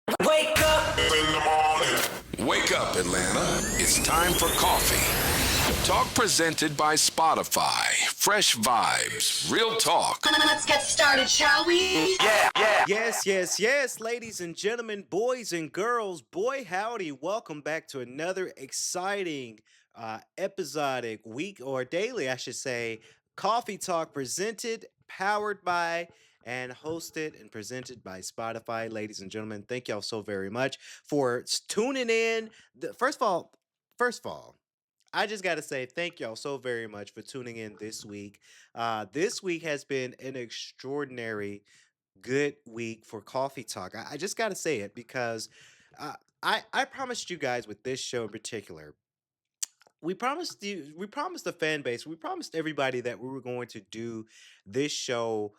Wake up in the morning. Wake up, Atlanta. It's time for coffee. Talk presented by Spotify. Fresh vibes, real talk. Let's get started, shall we? Yes, ladies and gentlemen, boys and girls, boy howdy, welcome back to another exciting, episodic week or daily, I should say, Coffee Talk presented, powered by, and hosted and presented by Spotify. Ladies and gentlemen, thank y'all so very much for tuning in. First of all, I just got to say thank y'all so very much for tuning in this week. This week has been an extraordinary good week for Coffee Talk. I just got to say it because uh, I promised you guys with this show in particular, we promised the fan base, we promised everybody that we were going to do this show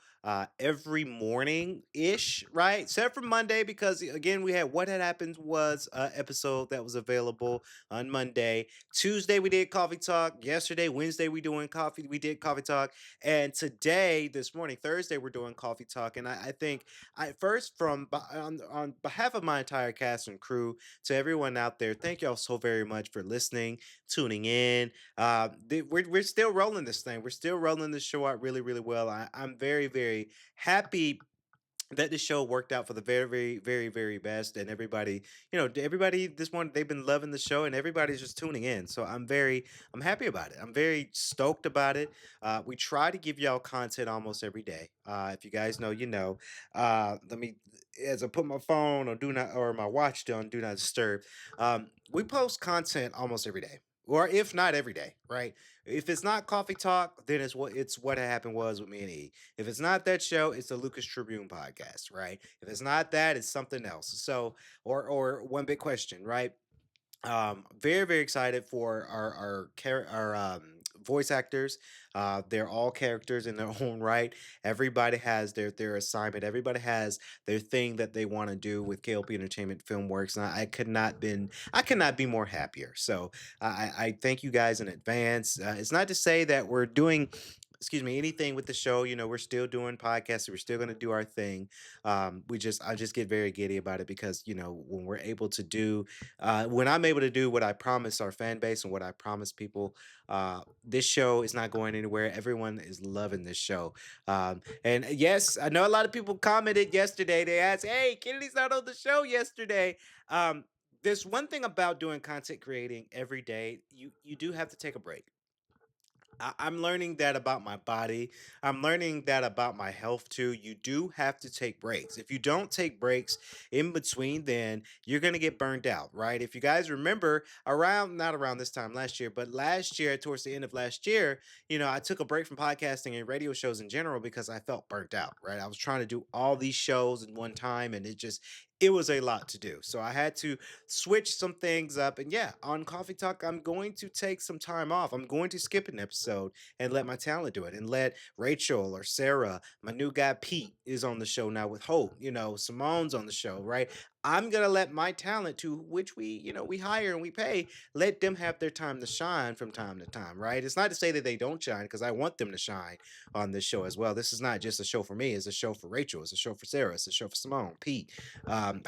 every morning ish, right? Except for Monday, because again, we had what had happened was episode that was available on Monday. Tuesday we did Coffee Talk. Yesterday, Wednesday, we did Coffee Talk. And today, this morning, Thursday, we're doing Coffee Talk. And I think I first on behalf of my entire cast and crew, to everyone out there, thank y'all so very much for listening, tuning in. We're still rolling this thing. We're still rolling this show out really, really well. I'm very, very happy that the show worked out for the very, very, very, very best. And everybody, everybody this morning, they've been loving the show and everybody's just tuning in. So I'm happy about it. I'm very stoked about it. We try to give y'all content almost every day. If you guys know, you know. Let me, as I put my phone on do not, or my watch on do not disturb, we post content almost every day. Or if not every day, right? If it's not Coffee Talk, then it's what happened was with me and E. If it's not that show, it's the Lucas Tribune podcast, right? If it's not that, it's something else. So, or one big question, right? Very very excited for our voice actors. They're all characters in their own right. Everybody has their assignment. Everybody has their thing that they want to do with K.L.P Entertainment Filmworks, and I could not be more happier. So I thank you guys in advance. It's not to say that we're doing, excuse me, anything with the show. We're still doing podcasts. We're still going to do our thing. I just get very giddy about it because when we're able to do, when I'm able to do what I promised our fan base and what I promised people, this show is not going anywhere. Everyone is loving this show. And yes, I know a lot of people commented yesterday. They asked, "Hey, Kennedy's not on the show yesterday." Um, there's one thing about doing content creating every day. You do have to take a break. I'm learning that about my body. I'm learning that about my health too. You do have to take breaks. If you don't take breaks in between, then you're going to get burned out, right? If you guys remember, not around this time last year, but last year, towards the end of last year, I took a break from podcasting and radio shows in general because I felt burnt out, right? I was trying to do all these shows in one time and it was a lot to do. So I had to switch some things up. And yeah, on Coffee Talk, I'm going to take some time off. I'm going to skip an episode and let my talent do it and let Rachel or Sarah, my new guy Pete is on the show now with Hope, Simone's on the show, right? I'm gonna let my talent, to which we hire and we pay, let them have their time to shine from time to time, right? It's not to say that they don't shine, because I want them to shine on this show as well. This is not just a show for me; it's a show for Rachel, it's a show for Sarah, it's a show for Simone, Pete,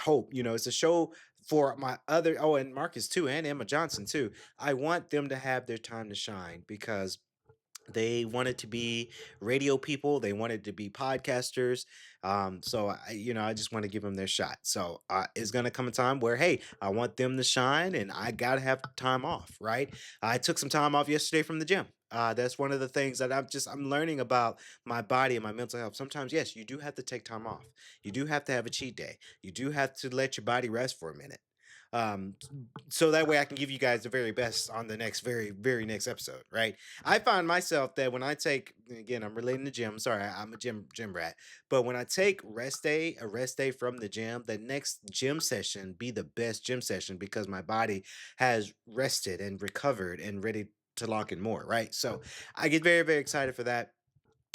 Hope. It's a show for my other, and Marcus too, and Emma Johnson too. I want them to have their time to shine because they wanted to be radio people, they wanted to be podcasters. So I just want to give them their shot. So it's gonna come a time where, hey, I want them to shine and I gotta have time off, right? I took some time off yesterday from the gym. That's one of the things that I'm learning about my body and my mental health. Sometimes, yes, you do have to take time off. You do have to have a cheat day. You do have to let your body rest for a minute. Um, so that way I can give you guys the very best on the next, very, very next episode, right? I find myself that when I take, again, I'm relating to gym. Sorry, I'm a gym rat. But when I take a rest day from the gym, the next gym session be the best gym session because my body has rested and recovered and ready to lock in more, right? So I get very, very excited for that.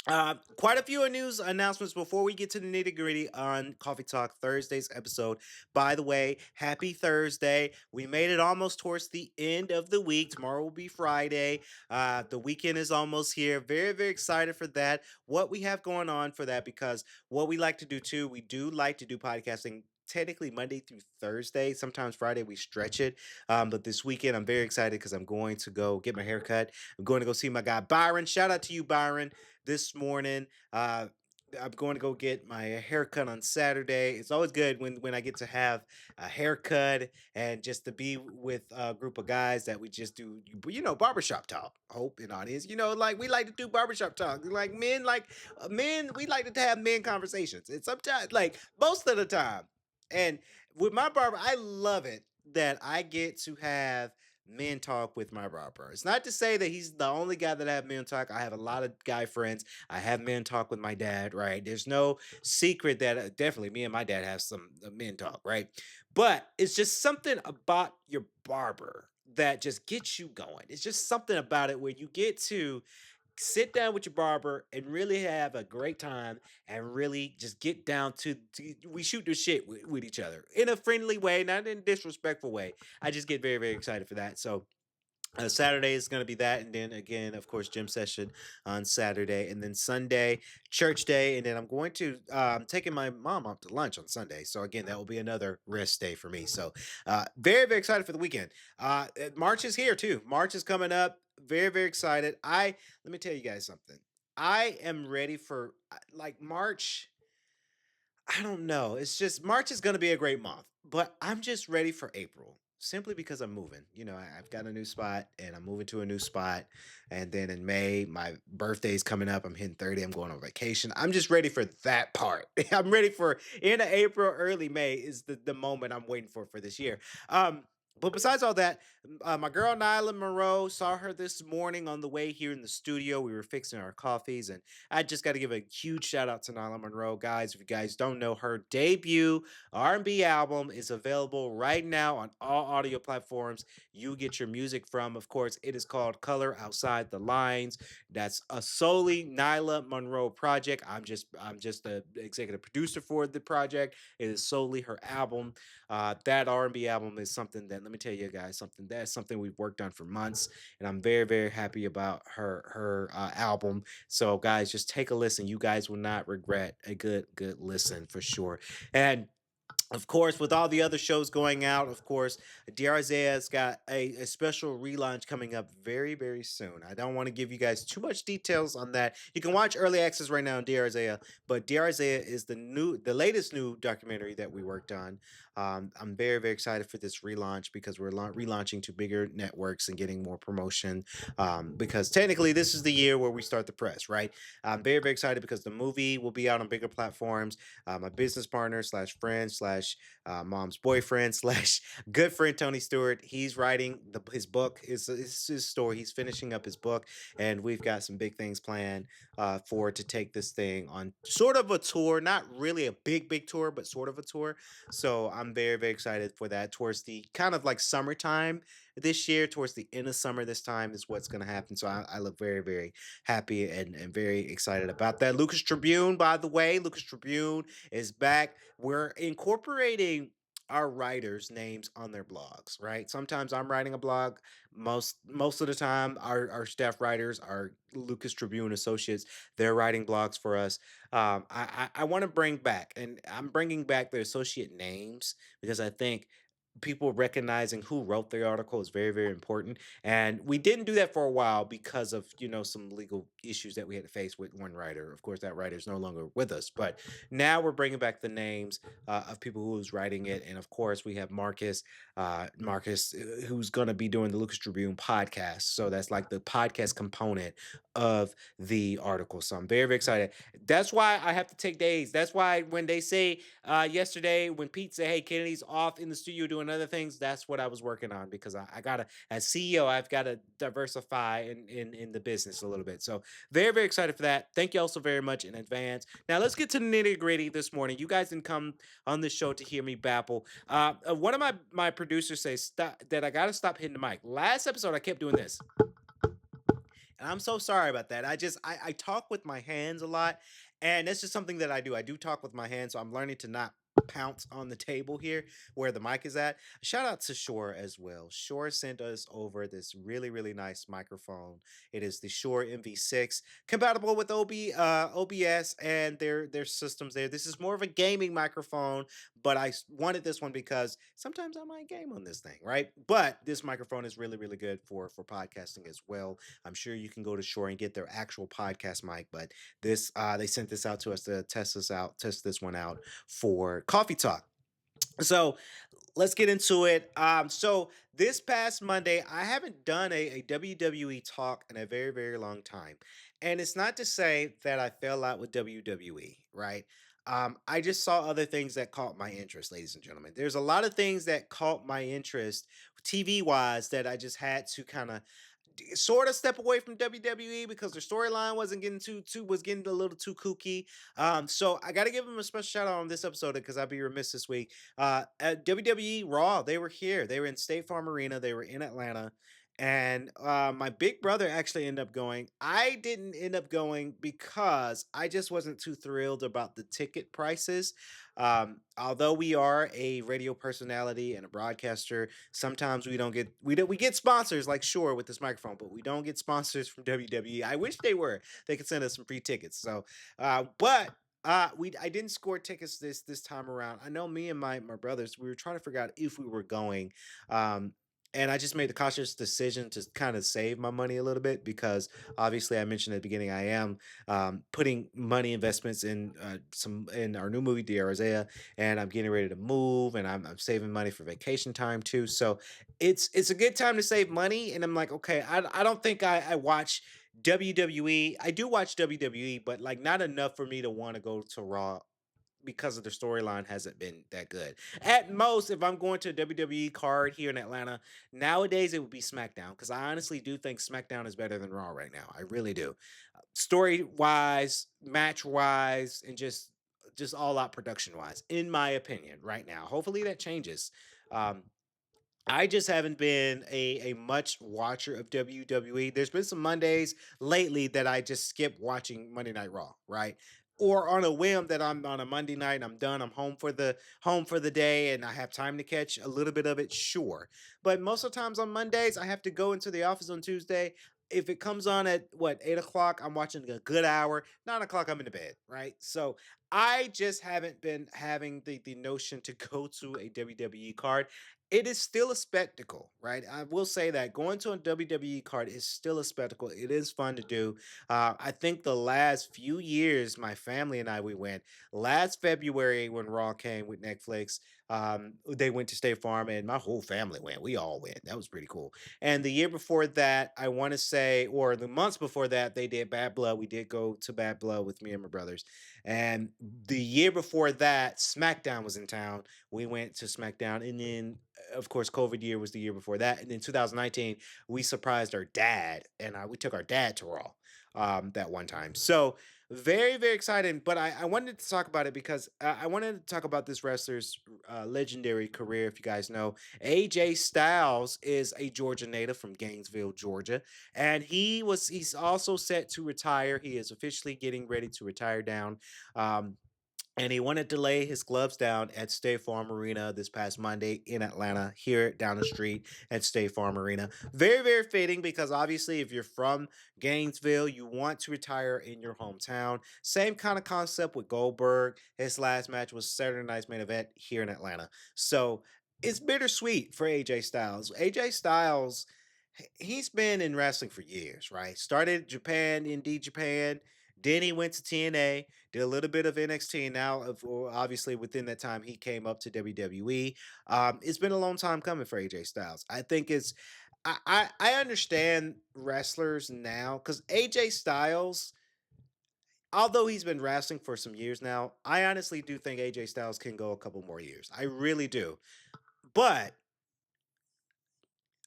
Quite a few news announcements before we get to the nitty gritty on Coffee Talk Thursday's episode. By the way, happy Thursday. We made it almost towards the end of the week. Tomorrow will be Friday. The weekend is almost here. Very, very excited for that. What we have going on for that, because what we like to do too, we do like to do podcasting technically Monday through Thursday. Sometimes Friday we stretch it. But this weekend I'm very excited because I'm going to go get my hair cut. I'm going to go see my guy Byron. Shout out to you, Byron, this morning. I'm going to go get my haircut on Saturday. It's always good when I get to have a haircut and just to be with a group of guys that we just do, barbershop talk. Hope and audience, like we like to do barbershop talk. Men, we like to have men conversations. And sometimes, like most of the time, and with my barber, I love it that I get to have men talk with my barber. It's not to say that he's the only guy that I have men talk. I have a lot of guy friends. I have men talk with my dad, right? There's no secret that definitely me and my dad have some men talk, right? But it's just something about your barber that just gets you going. It's just something about it where you get to sit down with your barber and really have a great time and really just get down to we shoot the shit with each other in a friendly way, not in a disrespectful way. I just get very, very excited for that. So Saturday is going to be that, and then again, of course, gym session on Saturday, and then Sunday, church day, and then I'm going to taking my mom out to lunch on Sunday. So again, that will be another rest day for me. So very, very excited for the weekend. March is here too. March is coming up. Very, very excited. I Let me tell you guys something. I am ready for like March. I don't know. It's just March is going to be a great month, but I'm just ready for April simply because I'm moving. I've got a new spot and I'm moving to a new spot. And then in May, my birthday's coming up. I'm hitting 30. I'm going on vacation. I'm just ready for that part. I'm ready for end of April, early May is the moment I'm waiting for this year. But besides all that, my girl Nyla Monroe saw her this morning on the way here in the studio. We were fixing our coffees, and I just got to give a huge shout out to Nyla Monroe, guys. If you guys don't know, her debut R&B album is available right now on all audio platforms you get your music from. Of course, it is called Color Outside the Lines. That's a solely Nyla Monroe project. I'm just the executive producer for the project. It is solely her album. That R&B album is something that, let me tell you guys, something we've worked on for months, and I'm very, very happy about her album. So guys, just take a listen. You guys will not regret a good listen for sure. And of course, with all the other shows going out, of course, DRZ's got a special relaunch coming up very, very soon. I don't want to give you guys too much details on that. You can watch early access right now on DRZ, but DRZ is the latest new documentary that we worked on. I'm very, very excited for this relaunch because we're relaunching to bigger networks and getting more promotion. Because technically, this is the year where we start the press, right? I'm very, very excited because the movie will be out on bigger platforms. My business partner slash friend slash mom's boyfriend slash good friend Tony Stewart. He's writing his book, his story. He's finishing up his book, and we've got some big things planned to take this thing on sort of a tour, not really a big tour, but sort of a tour. So I'm very, very excited for that. Towards the kind of like summertime this year, towards the end of summer this time is what's going to happen. So I look very, very happy and very excited about that. Lucas Tribune, by the way, Lucas Tribune is back. We're incorporating our writers' names on their blogs, right? Sometimes I'm writing a blog. Most of the time, our staff writers are Lucas Tribune associates. They're writing blogs for us. I want to bring back, and I'm bringing back the associate names because I think people recognizing who wrote the article is very, very important. And we didn't do that for a while because of some legal issues that we had to face with one writer. Of course, that writer is no longer with us, but now we're bringing back the names of people who was writing it. And of course, we have Marcus, who's going to be doing the Lucas Tribune podcast. So that's like the podcast component of the article. So I'm very, very excited. That's why I have to take days. That's why when they say yesterday, when Pete said, "Hey, Kennedy's off in the studio doing other things," that's what I was working on because I gotta, as CEO, I've got to diversify in the business a little bit. So very, very excited for that. Thank you all so very much in advance. Now let's get to the nitty gritty this morning. You guys didn't come on this show to hear me babble. One of my producers says that I gotta stop hitting the mic. Last episode I kept doing this. And I'm so sorry about that. I talk with my hands a lot, and that's just something that I do. I do talk with my hands, so I'm learning to not pounce on the table here where the mic is at. Shout out to Shore as well. Shore sent us over this really, really nice microphone. It is the Shore MV6, compatible with OBS and their systems there. This is more of a gaming microphone, but wanted this one because sometimes I might game on this thing, right? But this microphone is really, really good for podcasting as well. I'm sure you can go to Shore and get their actual podcast mic, but this they sent this out to us to test this one out for Coffee Talk. So let's get into it. So this past Monday, I haven't done a WWE talk in a very, very long time. And it's not to say that I fell out with WWE, right? I just saw other things that caught my interest, ladies and gentlemen. There's a lot of things that caught my interest TV wise that I just had to kind of sort of step away from WWE because their storyline wasn't getting too was getting a little too kooky. So I got to give them a special shout out on this episode because I'd be remiss this week. At WWE Raw, they were here. They were in State Farm Arena. They were in Atlanta. And my big brother actually ended up going. I didn't end up going because I just wasn't too thrilled about the ticket prices. Although we are a radio personality and a broadcaster, sometimes we get sponsors like Sure with this microphone, but we don't get sponsors from WWE. I wish they were. They could send us some free tickets. So, but we I didn't score tickets this time around. I know me and my brothers we were trying to figure out if we were going. Um, and I just made the conscious decision to kind of save my money a little bit because obviously I mentioned at the beginning I am putting money investments in some in our new movie, The Isaiah, and I'm getting ready to move, and I'm saving money for vacation time too. So it's a good time to save money, and I'm like, okay, I don't think I watch WWE. I do watch WWE, but like not enough for me to want to go to Raw because of the storyline hasn't been that good. At most, if I'm going to a WWE card here in Atlanta, nowadays it would be SmackDown because I honestly do think SmackDown is better than Raw right now. I really do. Story wise, match wise, and just all out production wise, in my opinion, right now. Hopefully that changes. Um, I just haven't been a much watcher of WWE. There's been some Mondays lately that I just skip watching Monday Night Raw, right? Or on a whim that I'm on a Monday night and I'm done, I'm home for the day and I have time to catch a little bit of it, sure. But most of the times on Mondays, I have to go into the office on Tuesday. If it comes on at what 8 o'clock, I'm watching a good hour. 9 o'clock, I'm in the bed, right? So I just haven't been having the notion to go to a WWE card. It is still a spectacle, right? I will say that going to a WWE card is still a spectacle. It is fun to do. I think the last few years, my family and I we went. Last February when Raw came with Netflix, they went to State Farm, and my whole family went. We all went. That was pretty cool. And the year before that, I want to say, or the months before that, they did Bad Blood. We did go to Bad Blood with me and my brothers. And the year before that, SmackDown was in town. We went to SmackDown, and then of course, COVID year was the year before that. And in 2019, we surprised our dad and we took our dad to Raw that one time. So very, very exciting. But I wanted to talk about it because I wanted to talk about this wrestler's legendary career. If you guys know, AJ Styles is a Georgia native from Gainesville, Georgia. And he's also set to retire. He is officially getting ready to retire down. Um, and he wanted to lay his gloves down at State Farm Arena this past Monday in Atlanta, here down the street at State Farm Arena. Very, very fitting because obviously, if you're from Gainesville, you want to retire in your hometown. Same kind of concept with Goldberg. His last match was Saturday night's main event here in Atlanta. So it's bittersweet for AJ Styles. AJ Styles, he's been in wrestling for years, right? Started Japan, Indie Japan. Then he went to TNA, did a little bit of NXT, and now, obviously, within that time, he came up to WWE. It's been a long time coming for AJ Styles. I think I understand wrestlers now because AJ Styles, although he's been wrestling for some years now, I honestly do think AJ Styles can go a couple more years. I really do. But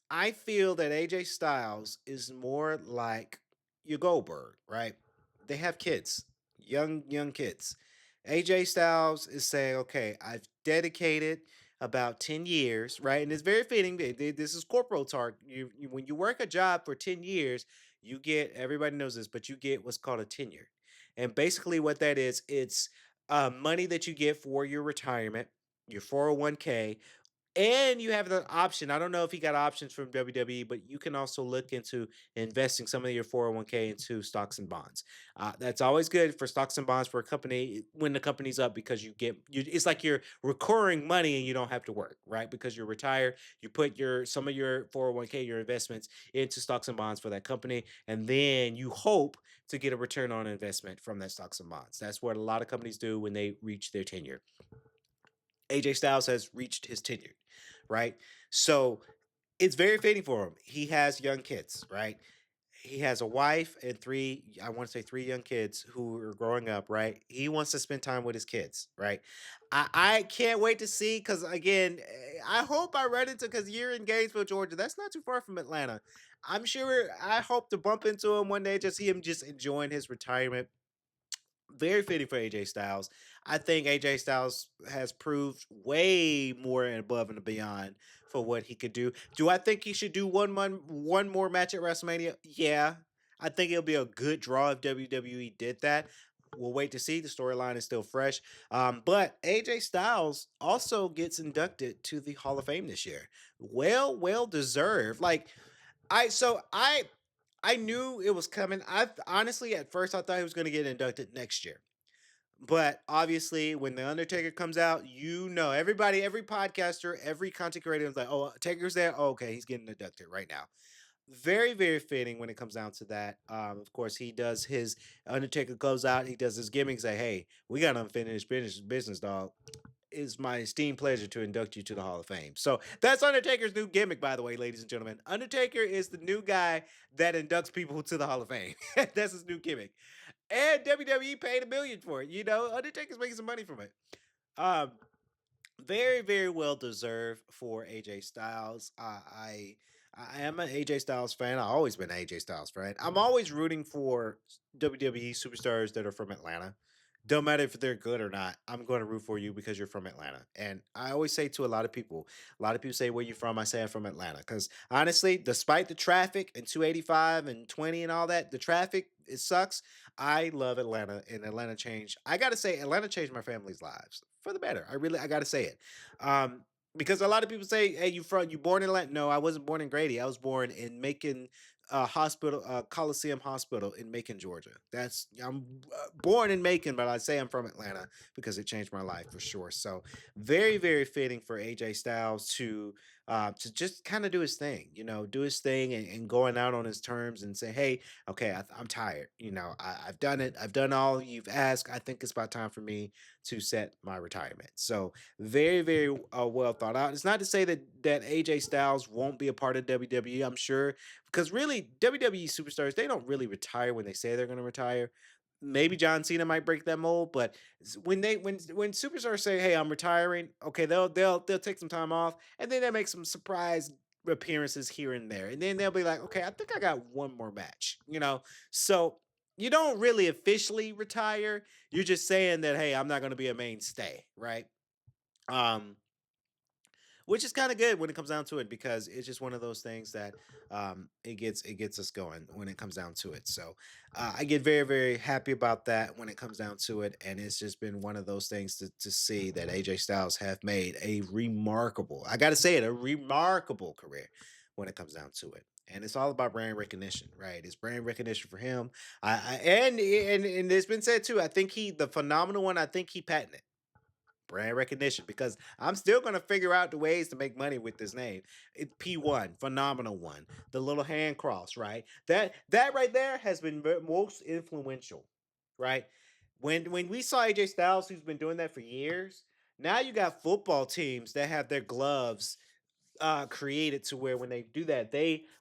I feel that AJ Styles is more like your Goldberg, right? They have kids, young kids. AJ Styles is saying, "Okay, I've dedicated about 10 years, right?" And it's very fitting. This is corporal talk. When you work a job for 10 years, you get everybody knows this, but you get what's called a tenure. And basically what that is, it's money that you get for your retirement, your 401k, and you have the option. I don't know if he got options from WWE, but you can also look into investing some of your 401k into stocks and bonds. That's always good for stocks and bonds for a company when the company's up because it's like you're recurring money and you don't have to work, right? Because you're retired, you put your some of your 401k, your investments into stocks and bonds for that company, and then you hope to get a return on investment from that stocks and bonds. That's what a lot of companies do when they reach their tenure. AJ Styles has reached his tenure, right? So it's very fitting for him. He has young kids, right? He has a wife and I want to say three young kids who are growing up, right? He wants to spend time with his kids, right? I can't wait to see because again, I hope I run into because you're in Gainesville, Georgia. That's not too far from Atlanta. I'm sure I hope to bump into him one day, just see him just enjoying his retirement. Very fitting for AJ Styles. I think AJ Styles has proved way more and above and beyond for what he could do. Do I think he should do one more match at WrestleMania? Yeah. I think it'll be a good draw if WWE did that. We'll wait to see. The storyline is still fresh. But AJ Styles also gets inducted to the Hall of Fame this year. Well deserved. I knew it was coming. I honestly at first I thought he was going to get inducted next year. But obviously, when the Undertaker comes out, everybody, every podcaster, every content creator is like, "Oh, Taker's there. Oh, okay, he's getting inducted right now." Very, very fitting when it comes down to that. Of course, he does his Undertaker goes out, he does his gimmick, say, "Hey, we got unfinished business, dog. It's my esteemed pleasure to induct you to the Hall of Fame." So that's Undertaker's new gimmick, by the way, ladies and gentlemen. Undertaker is the new guy that inducts people to the Hall of Fame. That's his new gimmick. And WWE paid $1 million for it. Undertaker's making some money from it. Um, Very, very well deserved for AJ Styles. I am an AJ Styles fan. I've always been an AJ Styles fan. I'm always rooting for WWE superstars that are from Atlanta. Don't matter if they're good or not. I'm going to root for you because you're from Atlanta. And I always say to a lot of people say, "Where you from?" I say I'm from Atlanta. Because honestly, despite the traffic and 285 and 20 and all that, the traffic, it sucks. I love Atlanta and Atlanta changed. I gotta say, Atlanta changed my family's lives for the better. I gotta say it. Um, because a lot of people say, "Hey, you born in Atlanta?" No, I wasn't born in Grady. I was born in Macon Hospital, Coliseum Hospital in Macon, Georgia. I'm born in Macon, but I say I'm from Atlanta because it changed my life for sure. So very, very fitting for AJ Styles to just kind of do his thing, do his thing and going out on his terms and say, "Hey, okay, I'm tired. I've done it. I've done all you've asked. I think it's about time for me to set my retirement." So very, very well thought out. It's not to say that AJ Styles won't be a part of WWE. I'm sure because really WWE superstars they don't really retire when they say they're going to retire. Maybe John Cena might break that mold, but when superstars say, "Hey, I'm retiring," okay, they'll take some time off, and then they make some surprise appearances here and there, and then they'll be like, "Okay, I think I got one more match," So you don't really officially retire. You're just saying that, "Hey, I'm not going to be a mainstay," right? Um, which is kind of good when it comes down to it because it's just one of those things that it gets us going when it comes down to it. So I get very very happy about that when it comes down to it, and it's just been one of those things to see that AJ Styles have made a remarkable, I got to say it, a remarkable career when it comes down to it. And it's all about brand recognition, right? It's brand recognition for him. And it's been said too. I think the phenomenal one. I think he patented brand recognition because I'm still gonna figure out the ways to make money with this name. It's P1, phenomenal one. The little hand cross, right? That right there has been most influential, right? When we saw AJ Styles, who's been doing that for years, now you got football teams that have their gloves created to where when they do that,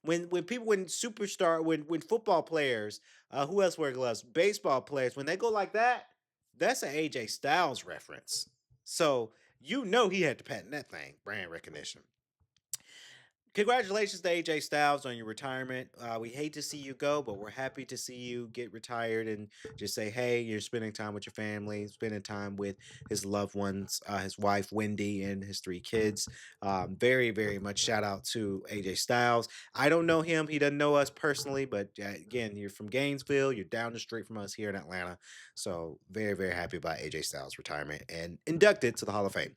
when superstar when football players, who else wear gloves? Baseball players, when they go like that, that's an AJ Styles reference. So he had to patent that thing, brand recognition. Congratulations to AJ Styles on your retirement. We hate to see you go, but we're happy to see you get retired and just say, hey, you're spending time with your family, spending time with his loved ones, his wife, Wendy, and his three kids. Very, very much shout out to AJ Styles. I don't know him. He doesn't know us personally, but again, you're from Gainesville. You're down the street from us here in Atlanta. So, very, very happy about AJ Styles' retirement and inducted to the Hall of Fame.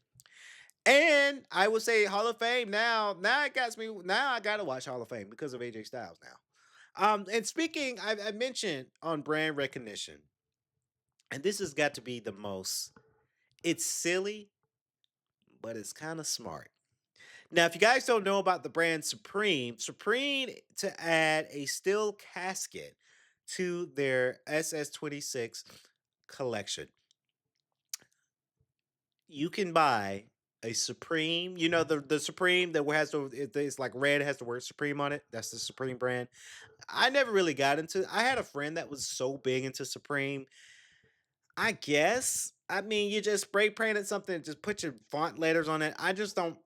And I would say Hall of Fame now. Now it got me. Now I gotta watch Hall of Fame because of AJ Styles now. And speaking, I mentioned on brand recognition, and this has got to be the most. It's silly, but it's kind of smart. Now, if you guys don't know about the brand Supreme, Supreme to add a steel casket to their SS26 collection, you can buy a Supreme. You know the Supreme that has it's like red has the word Supreme on it. That's the Supreme brand. I never really got into. I had a friend that was so big into Supreme. I guess. I mean, you just spray painted something, just put your font letters on it. I just don't.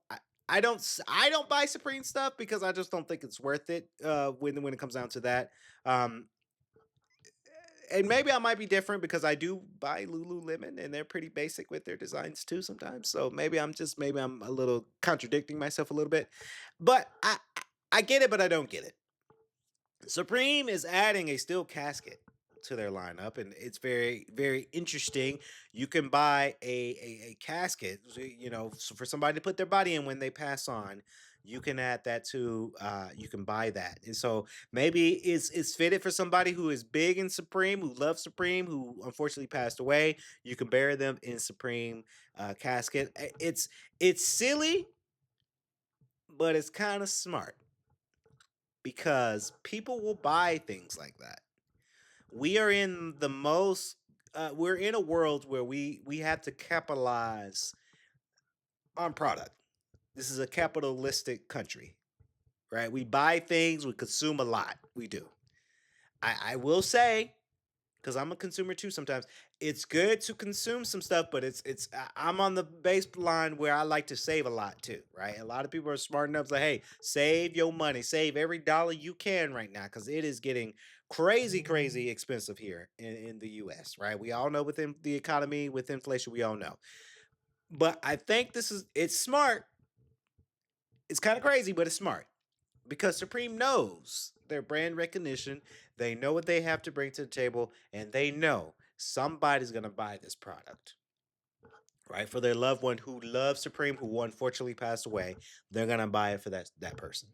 I don't buy Supreme stuff because I just don't think it's worth it. When it comes down to that. Um, and maybe I might be different because I do buy Lululemon and they're pretty basic with their designs too sometimes. So maybe I'm a little contradicting myself a little bit, but I get it, but I don't get it. Supreme is adding a steel casket to their lineup, and it's very very interesting. You can buy a casket, so, so for somebody to put their body in when they pass on. You can add that to. You can buy that, and so maybe it's fitted for somebody who is big in Supreme, who loves Supreme, who unfortunately passed away. You can bury them in Supreme casket. It's silly, but it's kind of smart because people will buy things like that. We are in the most we're in a world where we have to capitalize on product. This is a capitalistic country, right? We buy things, we consume a lot. We do. I will say, because I'm a consumer too sometimes, it's good to consume some stuff, but I'm on the baseline where I like to save a lot too, right? A lot of people are smart enough to say, hey, save your money, save every dollar you can right now, because it is getting crazy, crazy expensive here in the US, right? We all know within the economy, with inflation, we all know. But I think it's smart. It's kind of crazy, but it's smart because Supreme knows their brand recognition. They know what they have to bring to the table, and they know somebody's gonna buy this product, right? For their loved one who loves Supreme, who unfortunately passed away, they're gonna buy it for that person,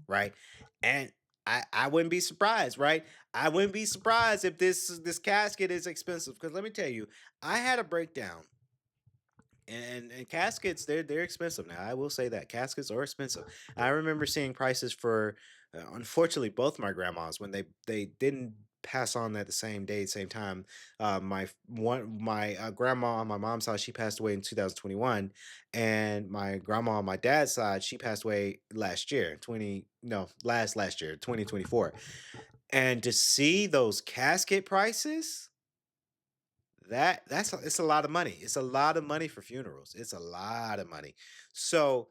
right? And I wouldn't be surprised, right? I wouldn't be surprised if this casket is expensive because let me tell you, I had a breakdown and caskets they're expensive now. I will say that caskets are expensive. I remember seeing prices for unfortunately both my grandmas when they didn't pass on at the same day same time. My grandma on my mom's side, she passed away in 2021, and my grandma on my dad's side, she passed away last year 20 no last year 2024. And to see those casket prices, it's a lot of money. It's a lot of money for funerals. It's a lot of money. So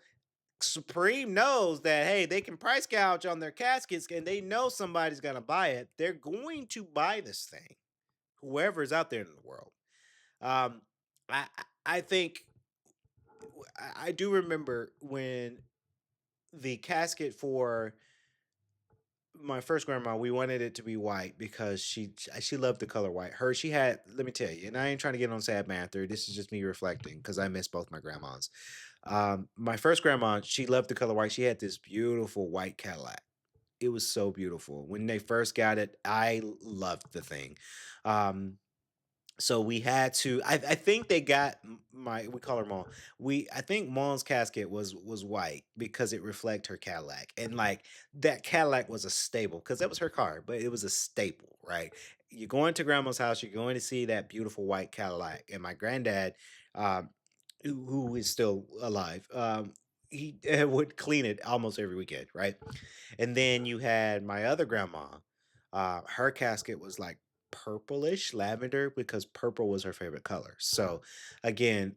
Supreme knows that hey, they can price gouge on their caskets and they know somebody's gonna buy it. They're going to buy this thing, whoever is out there in the world. Um, I think I do remember when the casket for my first grandma, we wanted it to be white because she loved the color white. She had, let me tell you, and I ain't trying to get on sad man through. This is just me reflecting because I miss both my grandmas. My first grandma, she loved the color white. She had this beautiful white Cadillac. It was so beautiful. When they first got it, I loved the thing. Um, so we had to. I think they got my. We call her mom. I think mom's casket was white because it reflected her Cadillac, and like that Cadillac was a staple because that was her car, but it was a staple, right? You're going to grandma's house, you're going to see that beautiful white Cadillac, and my granddad, um, who is still alive, he would clean it almost every weekend, right? And then you had my other grandma. Her casket was like purplish lavender because purple was her favorite color. So again,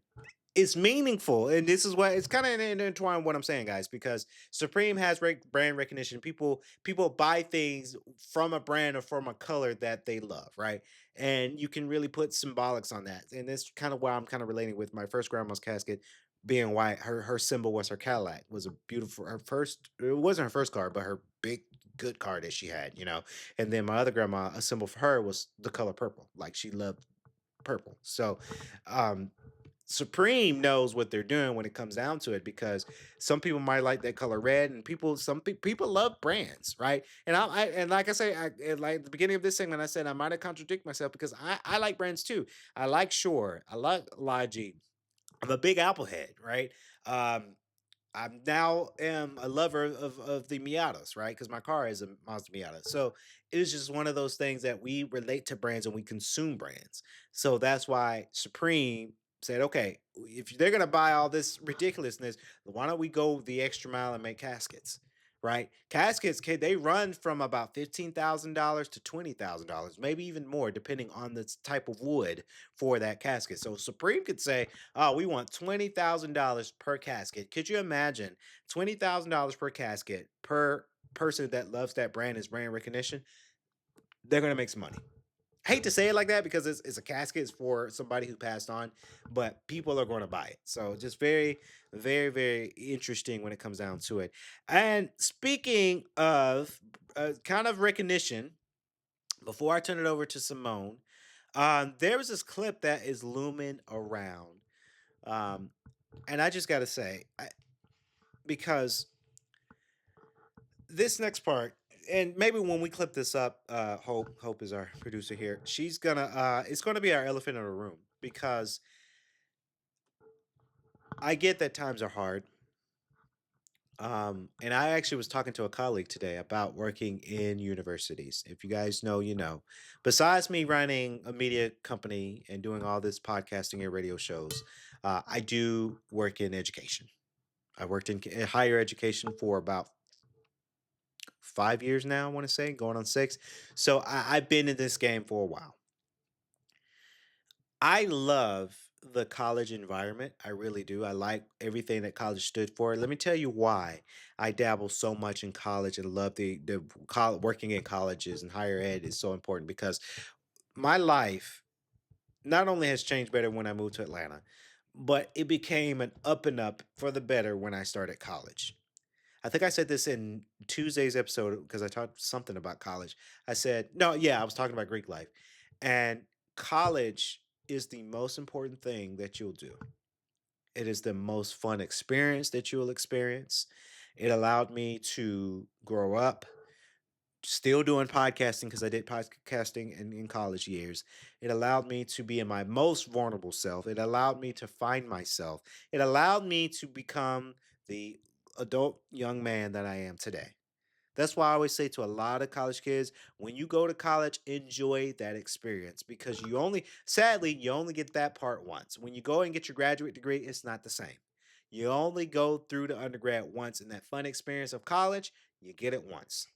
it's meaningful, and this is what it's kind of intertwined what I'm saying, guys, because Supreme has brand recognition. People buy things from a brand or from a color that they love, right? And you can really put symbolics on that, and that's kind of why I'm kind of relating with my first grandma's casket being white. Her symbol was her Cadillac. Was a beautiful her first. It wasn't her first car, but her big good car that she had, you know. And then my other grandma, a symbol for her was the color purple. Like she loved purple. So, um, Supreme knows what they're doing when it comes down to it because some people might like that color red, and people love brands, right? And and like I say, like at the beginning of this segment, I said I might have contradict myself because I like brands too. I like Shure, I like Logi. I'm a big Apple head, right? Um, I'm now am a lover of the Miatas, right? Because my car is a Mazda Miata. So it is just one of those things that we relate to brands and we consume brands. So that's why Supreme said, okay, if they're gonna buy all this ridiculousness, why don't we go the extra mile and make caskets? Right? Caskets they run from about $15,000 to $20,000, maybe even more, depending on the type of wood for that casket. So Supreme could say, oh, we want $20,000 per casket. Could you imagine $20,000 per casket per person that loves that brand as brand recognition? They're gonna make some money. I hate to say it like that because it's a casket, it's for somebody who passed on, but people are going to buy it. So just very, very, very interesting when it comes down to it. And speaking of kind of recognition, before I turn it over to Simone, there was this clip that is looming around. Um, and I just got to say, because this next part, and maybe when we clip this up, Hope is our producer here. She's gonna, it's gonna be our elephant in the room because I get that times are hard. And I actually was talking to a colleague today about working in universities. If you guys know, you know. Besides me running a media company and doing all this podcasting and radio shows, I do work in education. I worked in higher education for about 5 years now, I want to say, going on six. So I've been in this game for a while. I love the college environment. I really do. I like everything that college stood for. Let me tell you why I dabble so much in college and love working in colleges and higher ed is so important because my life not only has changed better when I moved to Atlanta, but it became an up and up for the better when I started college. I think I said this in Tuesday's episode because I talked something about college. I said, no, yeah, I was talking about Greek life. And college is the most important thing that you'll do. It is the most fun experience that you'll experience. It allowed me to grow up, still doing podcasting because I did podcasting in college years. It allowed me to be in my most vulnerable self. It allowed me to find myself. It allowed me to become the adult young man that I am today. That's why I always say to a lot of college kids, when you go to college, enjoy that experience because sadly, you only get that part once. When you go and get your graduate degree, it's not the same. You only go through the undergrad once, and that fun experience of college, you get it once.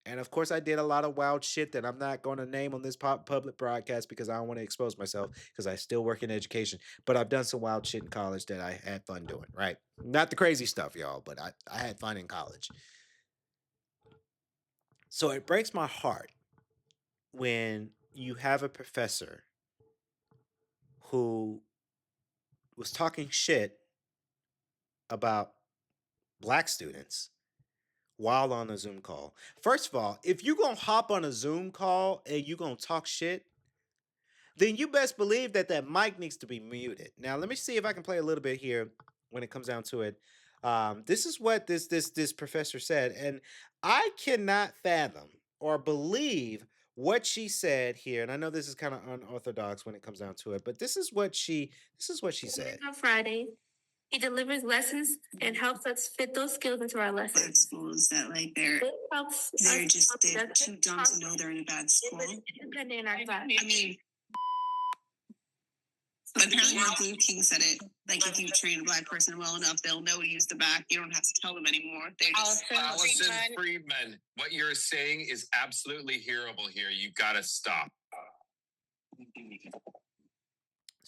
And of course, I did a lot of wild shit that I'm not going to name on this public broadcast because I don't want to expose myself because I still work in education. But I've done some wild shit in college that I had fun doing, right? Not the crazy stuff, y'all, but I had fun in college. So it breaks my heart when you have a professor who was talking shit about black students while on a Zoom call. First of all, if you're going to hop on a Zoom call and you're going to talk shit, then you best believe that that mic needs to be muted. Now, let me see if I can play a little bit here when it comes down to it. This is what this professor said, and I cannot fathom or believe what she said here. And I know this is kind of unorthodox when it comes down to it, but this is what she said. On Friday, he delivers lessons and helps us fit those skills into our lessons. Bad schools that like they're too dumb to know they're in a bad school. I mean, apparently Martin Luther King said it. Like if you train a black person well enough, they'll know to use the back. You don't have to tell them anymore. They just Allison Friedman, what you're saying is absolutely hearable here. You gotta stop.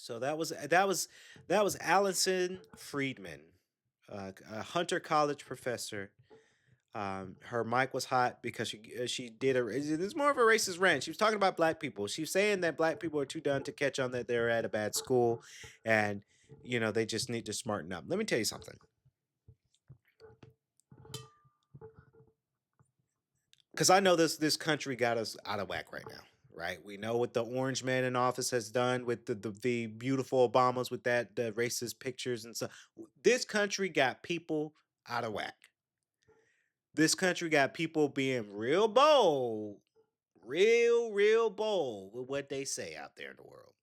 So that was Allison Friedman, a Hunter College professor. Her mic was hot because she did a. It's more of a racist rant. She was talking about black people. She was saying that black people are too dumb to catch on that they're at a bad school, and they just need to smarten up. Let me tell you something. Because I know this country got us out of whack right now, right? We know what the orange man in office has done with the beautiful Obamas with that the racist pictures and stuff. This country got people out of whack. This country got people being real bold, real bold with what they say out there in the world.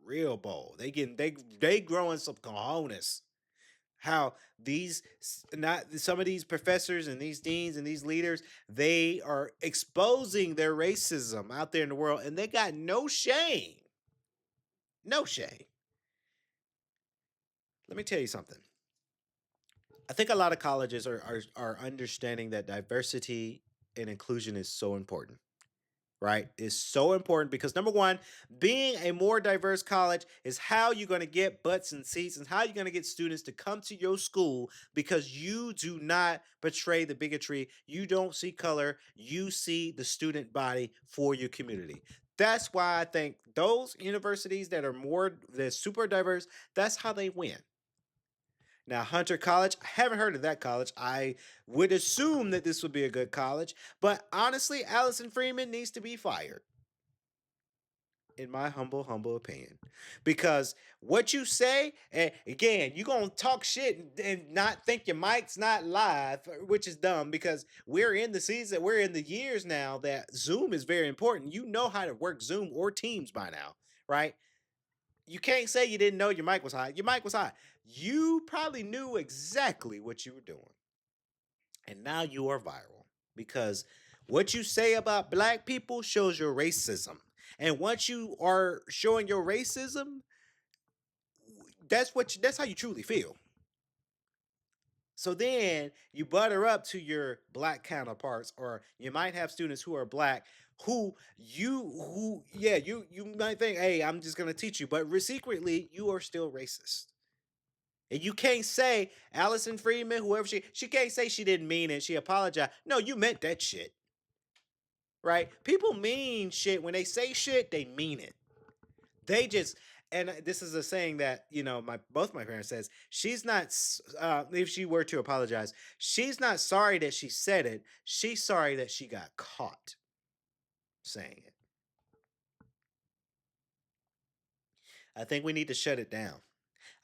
Real bold. They growing some cojones. How these not some of these professors and these deans and these leaders, they are exposing their racism out there in the world, and they got no shame. No shame. Let me tell you something. I think a lot of colleges are understanding that diversity and inclusion is so important, right? Is so important because number one, being a more diverse college is how you're going to get butts and seats and how you're going to get students to come to your school because you do not betray the bigotry. You don't see color, you see the student body for your community. That's why I think those universities that are they're super diverse, that's how they win. Now, Hunter College, I haven't heard of that college. I would assume that this would be a good college, but honestly, Allison Freeman needs to be fired, in my humble opinion. Because what you say, and again, you're going to talk shit and not think your mic's not live, which is dumb because we're in the season, we're in the years now that Zoom is very important. You know how to work Zoom or Teams by now, right? You can't say you didn't know your mic was hot. Your mic was hot. You probably knew exactly what you were doing. And now you are viral because what you say about black people shows your racism. And once you are showing your racism, that's how you truly feel. So then you butter up to your black counterparts, or you might have students who are black who yeah, you might think, hey, I'm just gonna teach you, but secretly you are still racist. And you can't say Allison Freeman, whoever she can't say she didn't mean it. She apologized. No, you meant that shit. Right? People mean shit. When they say shit, they mean it. They just and this is a saying that my both my parents says she's not if she were to apologize, she's not sorry that she said it. She's sorry that she got caught saying it. I think we need to shut it down.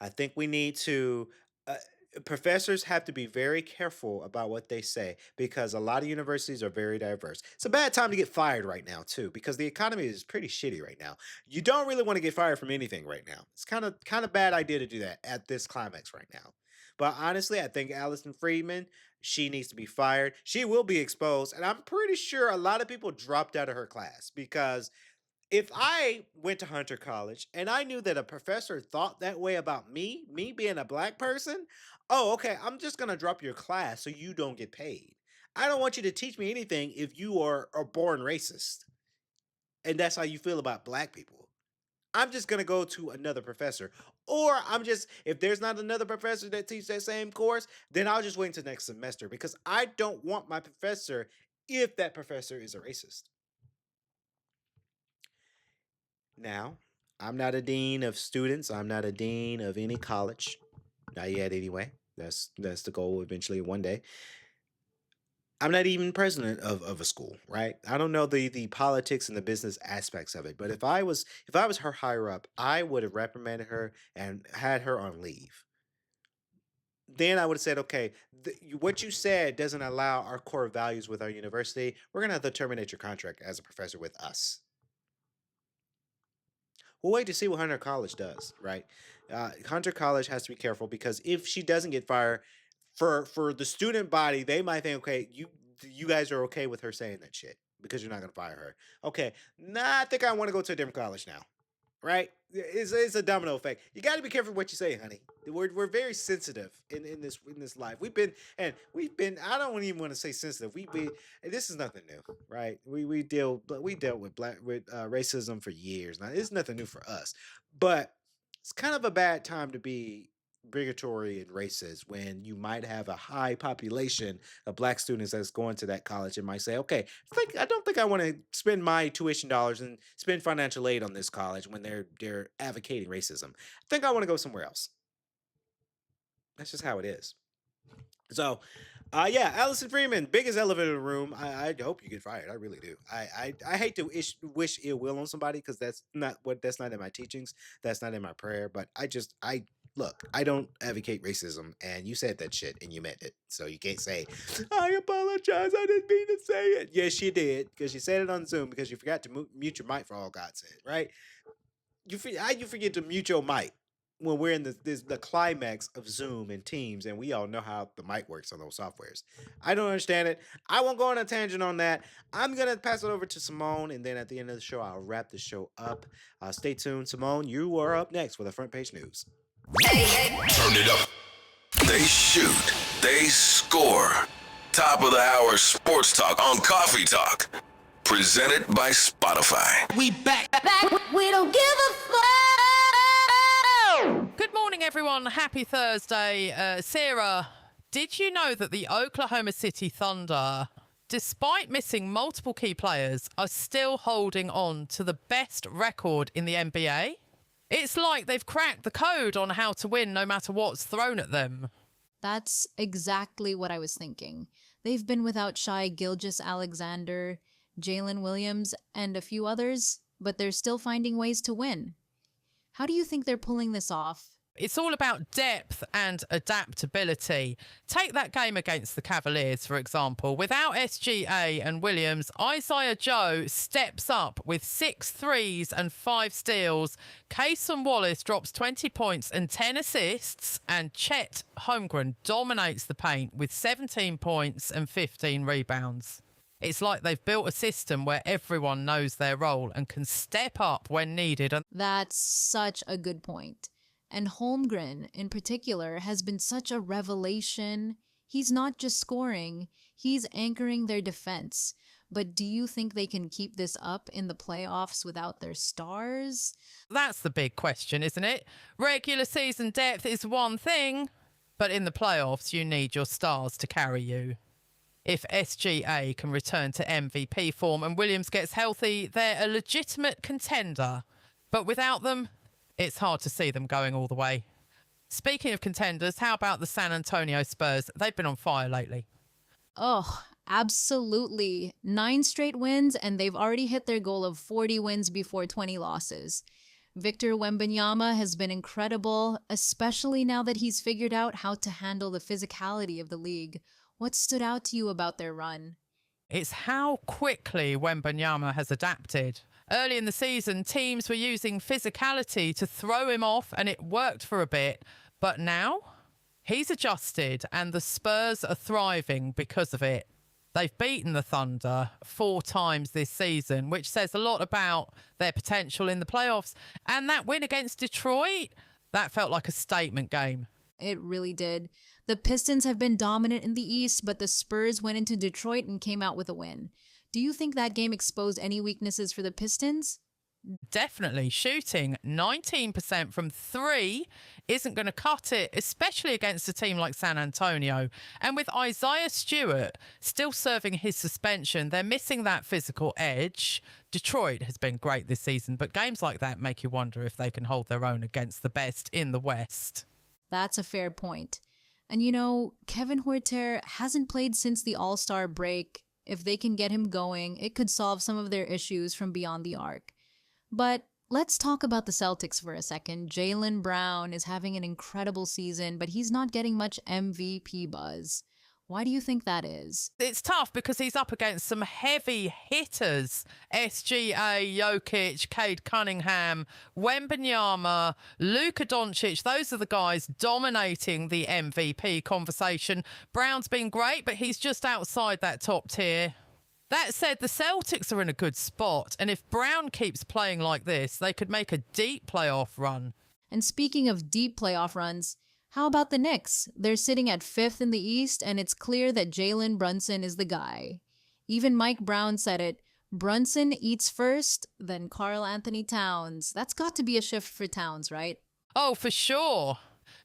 I think we need to. Uh, Professors have to be very careful about what they say because a lot of universities are very diverse. It's a bad time to get fired right now too because the economy is pretty shitty right now. You don't really want to get fired from anything right now. It's kind of bad idea to do that at this climax right now. But honestly, I think Allison Friedman, she needs to be fired. She will be exposed, and I'm pretty sure a lot of people dropped out of her class because if I went to Hunter College and I knew that a professor thought that way about me being a black person, oh, okay, I'm just gonna drop your class so you don't get paid. I don't want you to teach me anything if you are a born racist and that's how you feel about black people. I'm just gonna go to another professor. Or if there's not another professor that teaches that same course, then I'll just wait until next semester because I don't want my professor if that professor is a racist. Now, I'm not a dean of students. I'm not a dean of any college. Not yet, anyway. That's the goal eventually one day. I'm not even president of a school, right? I don't know the politics and the business aspects of it. But if I was her higher up, I would have reprimanded her and had her on leave. Then I would have said, okay, what you said doesn't allow our core values with our university. We're gonna have to terminate your contract as a professor with us. We'll wait to see what Hunter College does, right? Hunter College has to be careful because if she doesn't get fired, for the student body, they might think, okay, you guys are okay with her saying that shit because you're not gonna fire her. Okay, nah, I think I want to go to a different college now, right? It's a domino effect. You got to be careful what you say, honey. We're very sensitive in this life. I don't even want to say sensitive. This is nothing new, right? We dealt with racism for years. Now it's nothing new for us, but it's kind of a bad time to be bigotry and racist when you might have a high population of black students that's going to that college and might say, okay, I don't think I want to spend my tuition dollars and spend financial aid on this college when they're advocating racism. I think I want to go somewhere else. That's just how it is. So, yeah, Allison Freeman, biggest elephant in the room. I hope you get fired. I really do. I hate to wish ill will on somebody because that's not in my teachings. That's not in my prayer. But I look. I don't advocate racism, and you said that shit and you meant it. So you can't say I apologize. I didn't mean to say it. Yes, you did because you said it on Zoom because you forgot to mute your mic for all God's sake. Right? How you forget to mute your mic when we're in the climax of Zoom and Teams, and we all know how the mic works on those softwares. I don't understand it. I won't go on a tangent on that. I'm gonna pass it over to Simone, and then at the end of the show, I'll wrap the show up. Stay tuned, Simone. You are up next with the front page news. Turn it up. They shoot. They score. Top of the hour sports talk on Coffee Talk. Presented by Spotify. We back. We don't give a fuck. Good morning, everyone. Happy Thursday. Sarah, did you know that the Oklahoma City Thunder, despite missing multiple key players, are still holding on to the best record in the NBA? It's like they've cracked the code on how to win no matter what's thrown at them. That's exactly what I was thinking. They've been without Shai Gilgeous-Alexander, Jalen Williams, and a few others, but they're still finding ways to win. How do you think they're pulling this off? It's all about depth and adaptability. Take that game against the Cavaliers, for example. Without SGA and Williams, Isaiah Joe steps up with 6 threes and 5 steals. Cason Wallace drops 20 points and 10 assists. And Chet Holmgren dominates the paint with 17 points and 15 rebounds. It's like they've built a system where everyone knows their role and can step up when needed. That's such a good point. And Holmgren, in particular, has been such a revelation. He's not just scoring, he's anchoring their defense. But do you think they can keep this up in the playoffs without their stars? That's the big question, isn't it? Regular season depth is one thing, but in the playoffs, you need your stars to carry you. If SGA can return to MVP form and Williams gets healthy, they're a legitimate contender. But without them, it's hard to see them going all the way. Speaking of contenders, how about the San Antonio Spurs? They've been on fire lately. Oh, absolutely. 9 straight wins, and they've already hit their goal of 40 wins before 20 losses. Victor Wembanyama has been incredible, especially now that he's figured out how to handle the physicality of the league. What stood out to you about their run? It's how quickly Wembanyama has adapted. Early in the season, teams were using physicality to throw him off, and it worked for a bit. But now, he's adjusted, and the Spurs are thriving because of it. They've beaten the Thunder 4 times this season, which says a lot about their potential in the playoffs. And that win against Detroit, that felt like a statement game. It really did. The Pistons have been dominant in the East, but the Spurs went into Detroit and came out with a win. Do you think that game exposed any weaknesses for the Pistons? Definitely. Shooting 19% from 3 isn't going to cut it, especially against a team like San Antonio. And with Isaiah Stewart still serving his suspension, they're missing that physical edge. Detroit has been great this season, but games like that make you wonder if they can hold their own against the best in the West. That's a fair point. And you know, Kevin Huerter hasn't played since the All-Star break. If they can get him going, it could solve some of their issues from beyond the arc. But let's talk about the Celtics for a second. Jaylen Brown is having an incredible season, but he's not getting much MVP buzz. Why do you think that is? It's tough because he's up against some heavy hitters. SGA, Jokic, Cade Cunningham, Wembanyama, Luka Doncic. Those are the guys dominating the MVP conversation. Brown's been great, but he's just outside that top tier. That said, the Celtics are in a good spot, and if Brown keeps playing like this, they could make a deep playoff run. And speaking of deep playoff runs, how about the Knicks? They're sitting at 5th in the East, and it's clear that Jalen Brunson is the guy. Even Mike Brown said it. Brunson eats first, then Karl Anthony Towns. That's got to be a shift for Towns, right? Oh, for sure.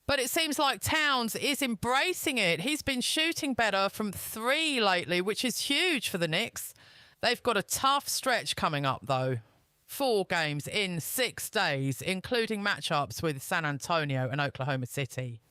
But it seems like Towns is embracing it. He's been shooting better from 3 lately, which is huge for the Knicks. They've got a tough stretch coming up, though. 4 games in 6 days, including matchups with San Antonio and Oklahoma City.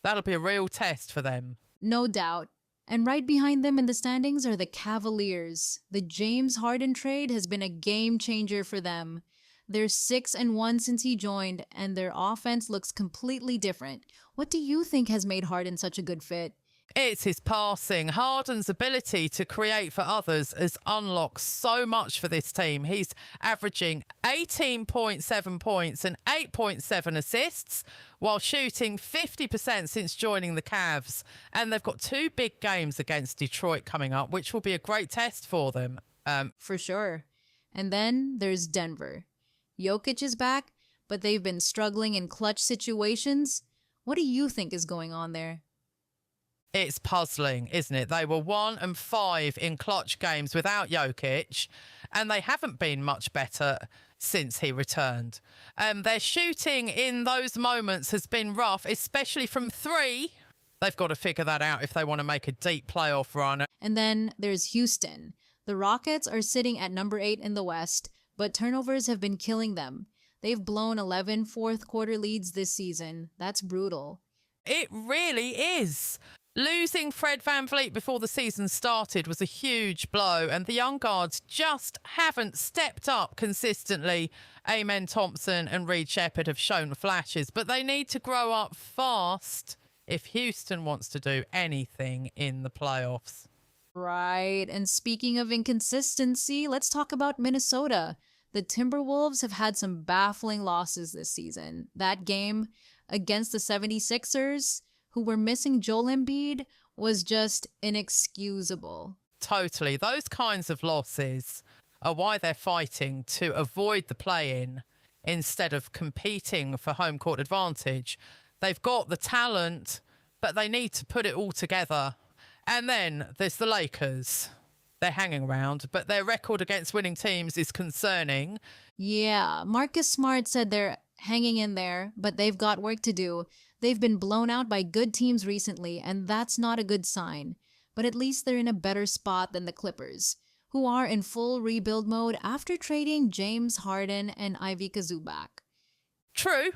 That'll be a real test for them. No doubt. And right behind them in the standings are the Cavaliers. The James Harden trade has been a game changer for them. They're 6-1 since he joined, and their offense looks completely different. What do you think has made Harden such a good fit? It's his passing. Harden's ability to create for others has unlocked so much for this team. He's averaging 18.7 points and 8.7 assists while shooting 50% since joining the Cavs. And they've got 2 big games against Detroit coming up, which will be a great test for them. For sure. And then there's Denver. Jokic is back, but they've been struggling in clutch situations. What do you think is going on there? It's puzzling, isn't it? They were 1-5 in clutch games without Jokic, and they haven't been much better since he returned. Their shooting in those moments has been rough, especially from 3. They've got to figure that out if they want to make a deep playoff run. And then there's Houston. The Rockets are sitting at number 8 in the West, but turnovers have been killing them. They've blown 11 fourth-quarter leads this season. That's brutal. It really is. Losing Fred VanVleet before the season started was a huge blow, and the young guards just haven't stepped up consistently. Amen Thompson and Reed Shepherd have shown flashes, but they need to grow up fast if Houston wants to do anything in the playoffs. Right, and speaking of inconsistency, let's talk about Minnesota. The Timberwolves have had some baffling losses this season. That game against the 76ers, who were missing Joel Embiid, was just inexcusable. Totally. Those kinds of losses are why they're fighting to avoid the play-in instead of competing for home court advantage. They've got the talent, but they need to put it all together. And then there's the Lakers. They're hanging around, but their record against winning teams is concerning. Yeah, Marcus Smart said they're hanging in there, but they've got work to do. They've been blown out by good teams recently, and that's not a good sign. But at least they're in a better spot than the Clippers, who are in full rebuild mode after trading James Harden and Ivica Zubac. True.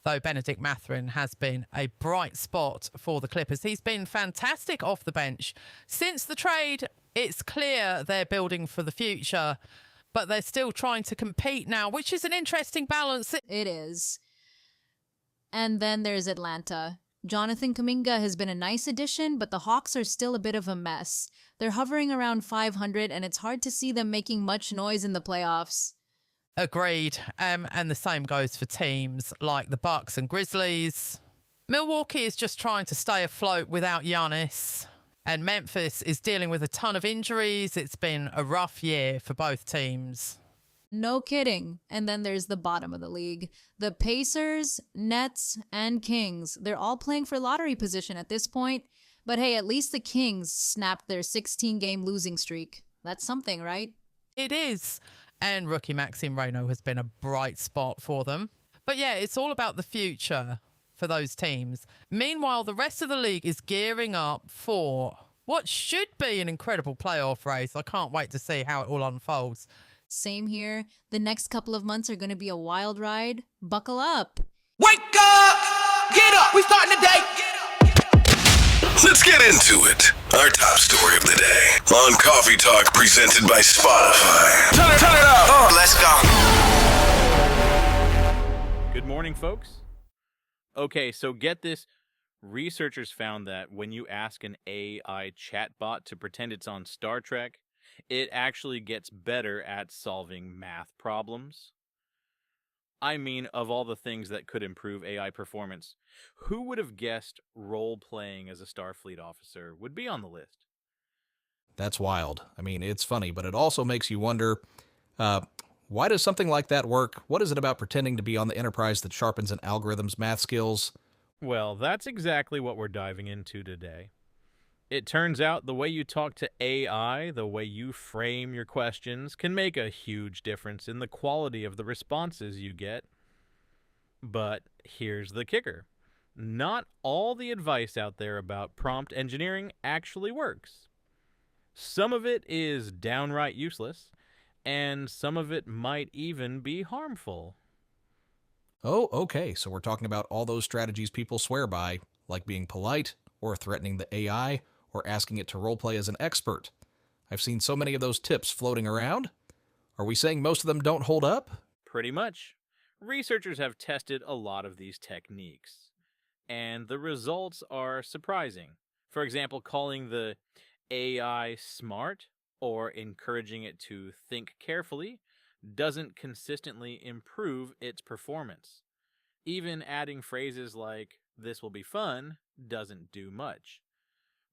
Though Benedict Mathurin has been a bright spot for the Clippers. He's been fantastic off the bench. Since the trade, it's clear they're building for the future, but they're still trying to compete now, which is an interesting balance. It is. And then there's Atlanta. Jonathan Kuminga has been a nice addition, but the Hawks are still a bit of a mess. They're hovering around 500, and it's hard to see them making much noise in the playoffs. Agreed. And the same goes for teams like the Bucks and Grizzlies. Milwaukee is just trying to stay afloat without Giannis. And Memphis is dealing with a ton of injuries. It's been a rough year for both teams. No kidding. And then there's the bottom of the league. The Pacers, Nets, and Kings. They're all playing for lottery position at this point. But hey, at least the Kings snapped their 16-game losing streak. That's something, right? It is. And rookie Maxime Reynaud has been a bright spot for them. But yeah, it's all about the future for those teams. Meanwhile, the rest of the league is gearing up for what should be an incredible playoff race. I can't wait to see how it all unfolds. Same here. The next couple of months are going to be a wild ride. Buckle up. Wake up! Get up! We starting the day! Let's get into it. Our top story of the day on Coffee Talk, presented by Spotify. Turn it up! Let's go. Good morning, folks. Okay, so get this. Researchers found that when you ask an AI chatbot to pretend it's on Star Trek, it actually gets better at solving math problems. I mean, of all the things that could improve AI performance, who would have guessed role-playing as a Starfleet officer would be on the list? That's wild. I mean, it's funny, but it also makes you wonder, uh, why does something like that work? What is it about pretending to be on the Enterprise that sharpens an algorithm's math skills? Well, that's exactly what we're diving into today. It turns out the way you talk to AI, the way you frame your questions, can make a huge difference in the quality of the responses you get. But here's the kicker. Not all the advice out there about prompt engineering actually works. Some of it is downright useless, and some of it might even be harmful. Oh, okay, so we're talking about all those strategies people swear by, like being polite, or threatening the AI, or asking it to roleplay as an expert. I've seen so many of those tips floating around. Are we saying most of them don't hold up? Pretty much. Researchers have tested a lot of these techniques, and the results are surprising. For example, calling the AI smart or encouraging it to think carefully doesn't consistently improve its performance. Even adding phrases like, "this will be fun," doesn't do much.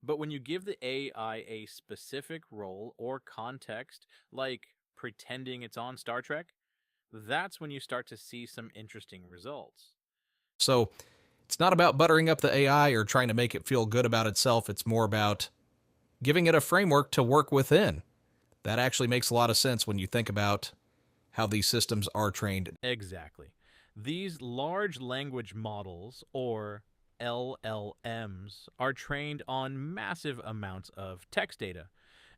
But when you give the AI a specific role or context, like pretending it's on Star Trek, that's when you start to see some interesting results. So, it's not about buttering up the AI or trying to make it feel good about itself. It's more about giving it a framework to work within. That actually makes a lot of sense when you think about how these systems are trained. Exactly. These large language models, or LLMs, are trained on massive amounts of text data,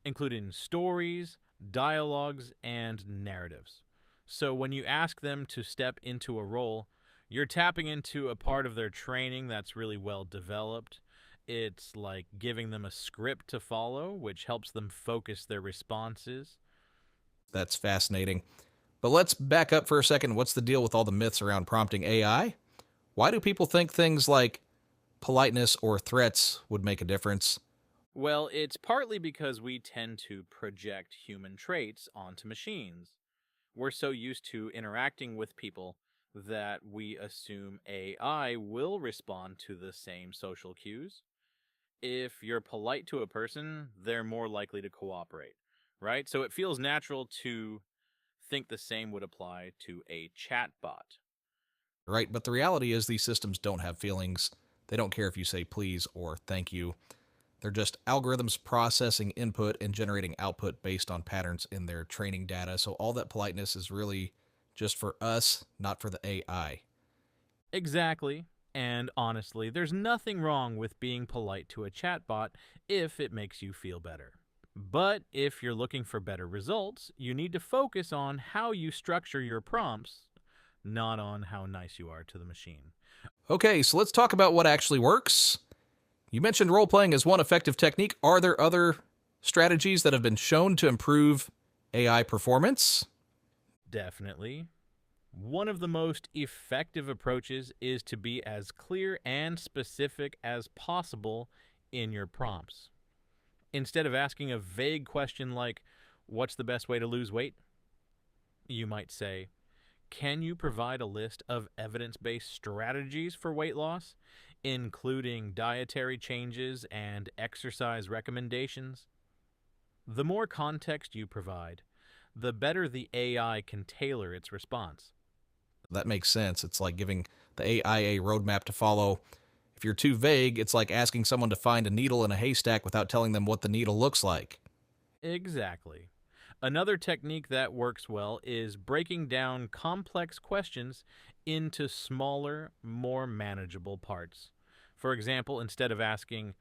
including stories, dialogues, and narratives. So when you ask them to step into a role, you're tapping into a part of their training that's really well developed. It's like giving them a script to follow, which helps them focus their responses. That's fascinating. But let's back up for a second. What's the deal with all the myths around prompting AI? Why do people think things like politeness or threats would make a difference? Well, it's partly because we tend to project human traits onto machines. We're so used to interacting with people that we assume AI will respond to the same social cues. If you're polite to a person, they're more likely to cooperate, right? So it feels natural to think the same would apply to a chatbot. Right? But the reality is these systems don't have feelings. They don't care if you say please or thank you. They're just algorithms processing input and generating output based on patterns in their training data. So all that politeness is really just for us, not for the AI. Exactly. And honestly, there's nothing wrong with being polite to a chatbot if it makes you feel better. But if you're looking for better results, you need to focus on how you structure your prompts, not on how nice you are to the machine. Okay, so let's talk about what actually works. You mentioned role playing as one effective technique. Are there other strategies that have been shown to improve AI performance? Definitely. One of the most effective approaches is to be as clear and specific as possible in your prompts. Instead of asking a vague question like, "What's the best way to lose weight?" you might say, "Can you provide a list of evidence-based strategies for weight loss, including dietary changes and exercise recommendations?" The more context you provide, the better the AI can tailor its response. That makes sense. It's like giving the AI a roadmap to follow. If you're too vague, it's like asking someone to find a needle in a haystack without telling them what the needle looks like. Exactly. Another technique that works well is breaking down complex questions into smaller, more manageable parts. For example, instead of asking,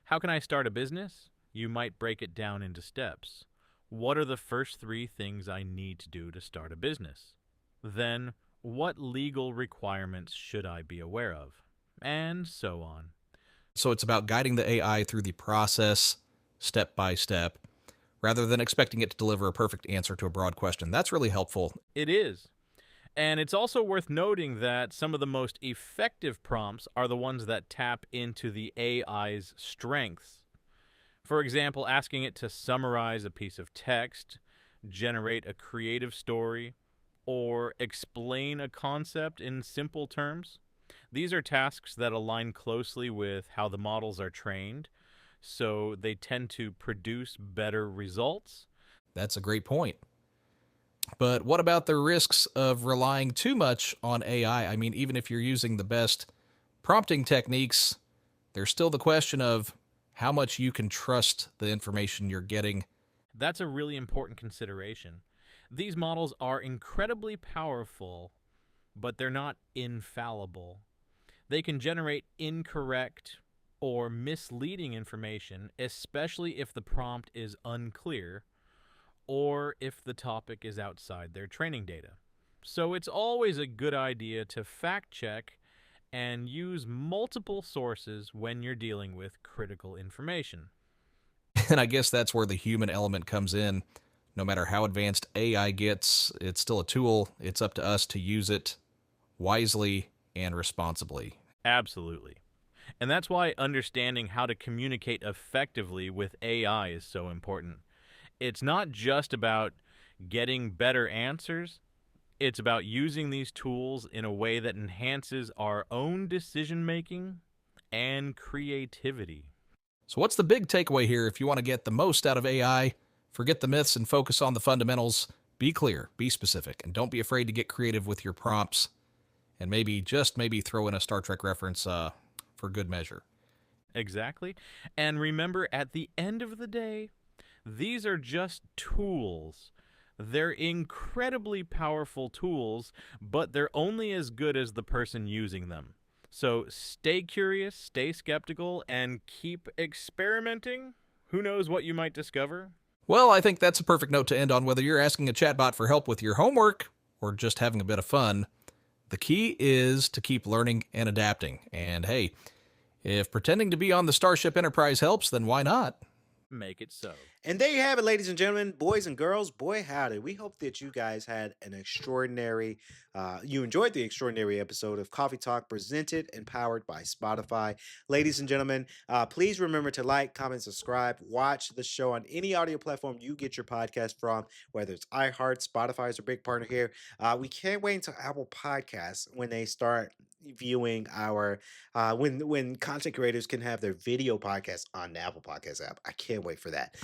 "How can I start a business?" you might break it down into steps. What are the first 3 things I need to do to start a business? Then, what legal requirements should I be aware of? And so on. So it's about guiding the AI through the process step by step rather than expecting it to deliver a perfect answer to a broad question. That's really helpful. It is. And it's also worth noting that some of the most effective prompts are the ones that tap into the AI's strengths. For example, asking it to summarize a piece of text, generate a creative story, or explain a concept in simple terms. These are tasks that align closely with how the models are trained, so they tend to produce better results. That's a great point. But what about the risks of relying too much on AI? I mean, even if you're using the best prompting techniques, there's still the question of how much you can trust the information you're getting. That's a really important consideration. These models are incredibly powerful, but they're not infallible. They can generate incorrect or misleading information, especially if the prompt is unclear or if the topic is outside their training data. So it's always a good idea to fact check and use multiple sources when you're dealing with critical information. And I guess that's where the human element comes in. No matter how advanced AI gets, it's still a tool. It's up to us to use it wisely and responsibly. Absolutely. And that's why understanding how to communicate effectively with AI is so important. It's not just about getting better answers. It's about using these tools in a way that enhances our own decision-making and creativity. So what's the big takeaway here? If you want to get the most out of AI, forget the myths and focus on the fundamentals. Be clear, be specific, and don't be afraid to get creative with your prompts. And maybe throw in a Star Trek reference for good measure. Exactly. And remember, at the end of the day, these are just tools. They're incredibly powerful tools, but they're only as good as the person using them. So stay curious, stay skeptical, and keep experimenting. Who knows what you might discover? Well, I think that's a perfect note to end on. Whether you're asking a chatbot for help with your homework or just having a bit of fun, the key is to keep learning and adapting. And hey, if pretending to be on the Starship Enterprise helps, then why not? Make it so. And there you have it, ladies and gentlemen, boys and girls. Boy, howdy. We hope that you guys had an extraordinary, you enjoyed the extraordinary episode of Coffee Talk, presented and powered by Spotify. Ladies and gentlemen, please remember to like, comment, subscribe, watch the show on any audio platform you get your podcast from, whether it's iHeart, Spotify is a big partner here. We can't wait until Apple Podcasts when they start viewing our when content creators can have their video podcast on the Apple Podcast app. I can't wait for that.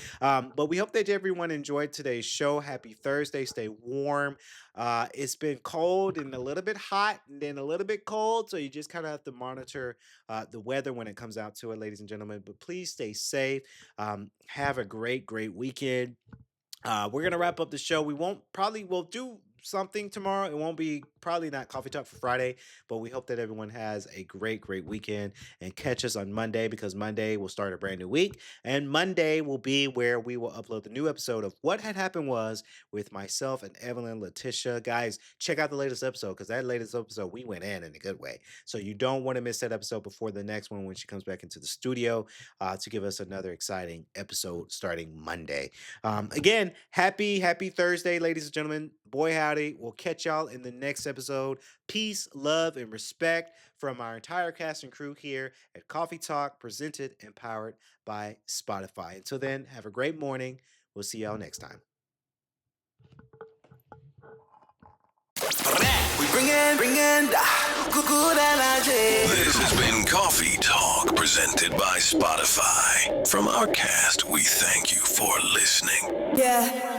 But we hope that everyone enjoyed today's show. Happy Thursday. Stay warm. It's been cold and a little bit hot and then a little bit cold. So you just kind of have to monitor the weather when it comes out to it, ladies and gentlemen. But please stay safe. Have a great weekend. We're going to wrap up the show. We'll do something tomorrow. It won't be probably not Coffee Talk for Friday, but we hope that everyone has a great weekend, and catch us on Monday, because Monday will start a brand new week, and Monday will be where we will upload the new episode of What Had Happened Was with myself and Evelyn Letitia. Guys, check out the latest episode, because that latest episode we went in a good way. So you don't want to miss that episode before the next one when she comes back into the studio to give us another exciting episode starting Monday. Again, happy Thursday, ladies and gentlemen. Boy, howdy. We'll catch y'all in the next episode. Peace, love, and respect from our entire cast and crew here at Coffee Talk, presented and powered by Spotify. Until then, have a great morning. We'll see y'all next time. This has been Coffee Talk, presented by Spotify. From our cast, we thank you for listening. Yeah.